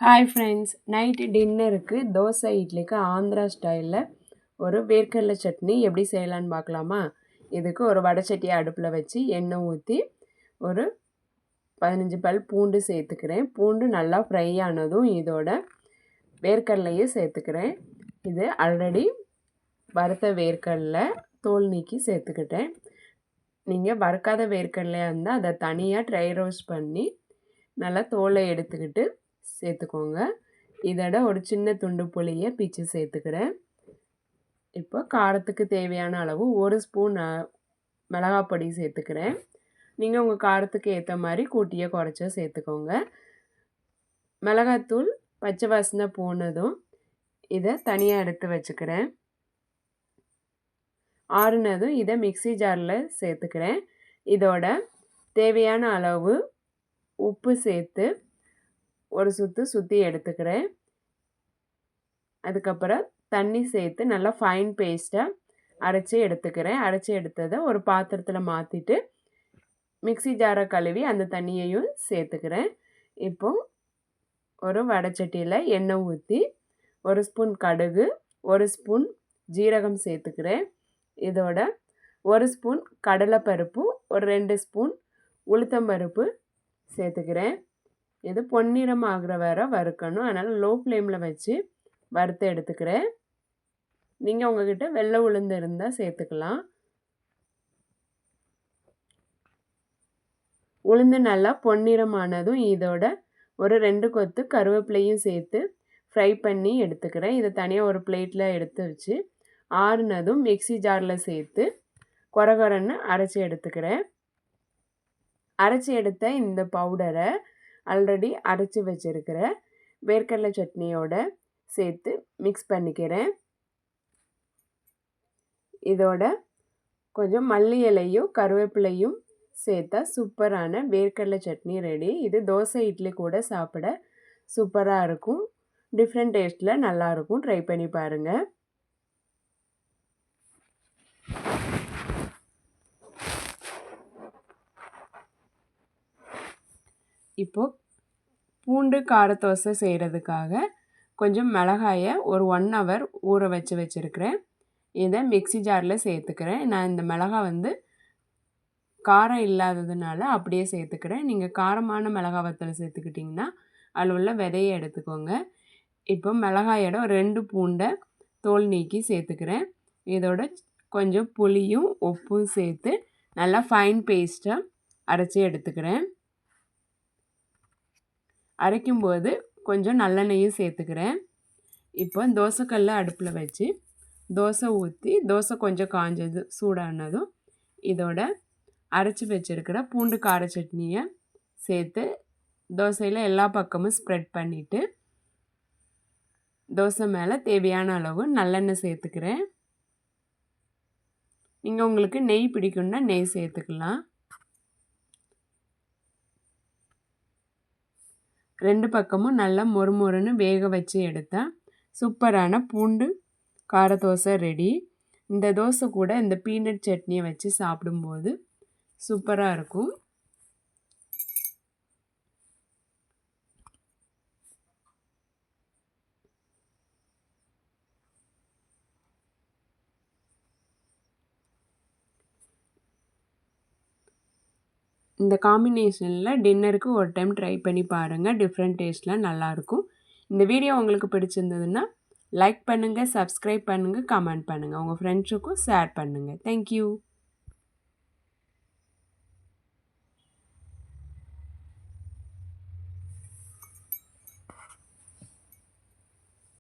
Hi friends, night டின்னருக்கு தோசை இட்லிக்கு ஆந்திரா ஸ்டைலில் ஒரு வேர்க்கடலை சட்னி எப்படி செய்யலான்னு பார்க்கலாமா? இதுக்கு ஒரு வடை சட்டியை அடுப்பில் வச்சு எண்ணெய் ஊற்றி ஒரு 15 பல் பூண்டு சேர்த்துக்கிறேன். பூண்டு நல்லா ஃப்ரை ஆனதும் இதோட வேர்க்கடலையும் சேர்த்துக்கிறேன். இது ஆல்ரெடி வறுத்த வேர்க்கடலை தோல் நீக்கி சேர்த்துக்கிட்டேன். நீங்கள் வறுக்காத வேர்க்கடலையாக இருந்தால் அதை தனியாக ட்ரை ரோஸ்ட் பண்ணி நல்லா தோலை எடுத்துக்கிட்டு சேர்த்துக்கோங்க. இதோட ஒரு சின்ன துண்டு புளியை பிச்சு சேர்த்துக்கிறேன். இப்போ காரத்துக்கு தேவையான அளவு 1 ஸ்பூன் மிளகாய் பொடி சேர்த்துக்கிறேன். நீங்கள் உங்கள் காரத்துக்கு ஏற்ற மாதிரி கூட்டியோ குறைச்சோ சேர்த்துக்கோங்க. மிளகாத்தூள் பச்சை வாசனை போனதும் இதை தனியாக எடுத்து வச்சுக்கிறேன். ஆறுனதும் இதை மிக்ஸி ஜாரில் சேர்த்துக்கிறேன். இதோட தேவையான அளவு உப்பு சேர்த்து ஒரு சுற்றி எடுத்துக்கிறேன். அதுக்கப்புறம் தண்ணி சேர்த்து நல்லா ஃபைன் பேஸ்ட்டாக அரைச்சி எடுத்துக்கிறேன். அரைச்சி எடுத்ததை ஒரு பாத்திரத்தில் மாற்றிட்டு மிக்ஸி ஜாரை கழுவி அந்த தண்ணியையும் சேர்த்துக்கிறேன். இப்போது ஒரு வடைச்சட்டியில் எண்ணெய் ஊற்றி 1 ஸ்பூன் கடுகு, 1 ஸ்பூன் ஜீரகம் சேர்த்துக்கிறேன். இதோட 1 ஸ்பூன் கடலைப்பருப்பு, ஒரு 2 ஸ்பூன் உளுத்தம்பருப்பு சேர்த்துக்கிறேன். இது பொன்னிறம் ஆகிற வரை வறுக்கணும். அதனால் லோ ஃப்ளேமில் வச்சு வறுத்து எடுத்துக்கிறேன். நீங்கள் உங்ககிட்ட வெள்ளை உளுந்து இருந்தால் சேர்த்துக்கலாம். உளுந்து நல்லா பொன்னிறமானதும் இதோட ஒரு 2 கொத்து கருவேப்பிலையும் சேர்த்து ஃப்ரை பண்ணி எடுத்துக்கிறேன். இதை தனியாக ஒரு பிளேட்டில் எடுத்து வச்சு ஆறுனதும் மிக்ஸி ஜாரில் சேர்த்து கொரகொரன்னு அரைச்சி எடுத்துக்கிறேன். அரைச்சி எடுத்த இந்த பவுடரை ஆல்ரெடி அரைச்சி வச்சுருக்கிற வேர்க்கடலை சட்னியோட சேர்த்து மிக்ஸ் பண்ணிக்கிறேன். இதோட கொஞ்சம் மல்லி இலையும் கருவேப்பிலையும் சேர்த்தா சூப்பரான வேர்க்கடலை சட்னி ரெடி. இது தோசை இட்லி கூட சாப்பிட சூப்பராக இருக்கும். டிஃப்ரெண்ட் டேஸ்ட்டில் நல்லாயிருக்கும். ட்ரை பண்ணி பாருங்கள். இப்போது பூண்டு கார தோசை செய்கிறதுக்காக கொஞ்சம் மிளகாயை ஒரு 1 ஹவர் ஊற வச்சுருக்கிறேன். இதை மிக்ஸி ஜாரில் சேர்த்துக்கிறேன். நான் இந்த மிளகாய் காரம் இல்லாததுனால அப்படியே சேர்த்துக்கிறேன். நீங்கள் காரமான மிளகாய் வத்தல் சேர்த்துக்கிட்டிங்கன்னா அதில் உள்ள விதையை எடுத்துக்கோங்க. இப்போ மிளகாயோட ஒரு 2 பூண்டை தோல் நீக்கி சேர்த்துக்கிறேன். இதோட கொஞ்சம் புளியும் உப்பும் சேர்த்து நல்லா ஃபைன் பேஸ்ட்டாக அரைச்சி எடுத்துக்கிறேன். அரைக்கும்போது கொஞ்சம் நல்லெண்ணெயும் சேர்த்துக்கிறேன். இப்போ தோசைக்கல்லை அடுப்பில் வச்சு தோசை ஊற்றி தோசை கொஞ்சம் காஞ்சது சூடானதும் இதோட அரைச்சி வச்சுருக்கிற பூண்டு கார சட்னியை சேர்த்து தோசையில் எல்லா பக்கமும் ஸ்ப்ரெட் பண்ணிவிட்டு தோசை மேலே தேவையான அளவு நல்லெண்ணெய் சேர்த்துக்கிறேன். நீங்கள் உங்களுக்கு நெய் பிடிக்கும்னா நெய் சேர்த்துக்கலாம். 2 பக்கமும் நல்லா மொறுமொறுன்னு வேக வச்சு எடுத்தால் சூப்பரான பூண்டு கார தோசை ரெடி. இந்த தோசை கூட இந்த பீனட் சட்னியை வச்சு சாப்பிடும்போது சூப்பராக இருக்கும். இந்த காம்பினேஷனில் டின்னருக்கு ஒரு டைம் ட்ரை பண்ணி பாருங்கள். டிஃப்ரெண்ட் டேஸ்ட்டில் நல்லாயிருக்கும். இந்த வீடியோ உங்களுக்கு பிடிச்சிருந்ததுன்னா லைக் பண்ணுங்கள், சப்ஸ்கிரைப் பண்ணுங்கள், கமெண்ட் பண்ணுங்கள். உங்கள் ஃப்ரெண்ட்ஸுக்கும் ஷேர் பண்ணுங்கள். தேங்க்யூ.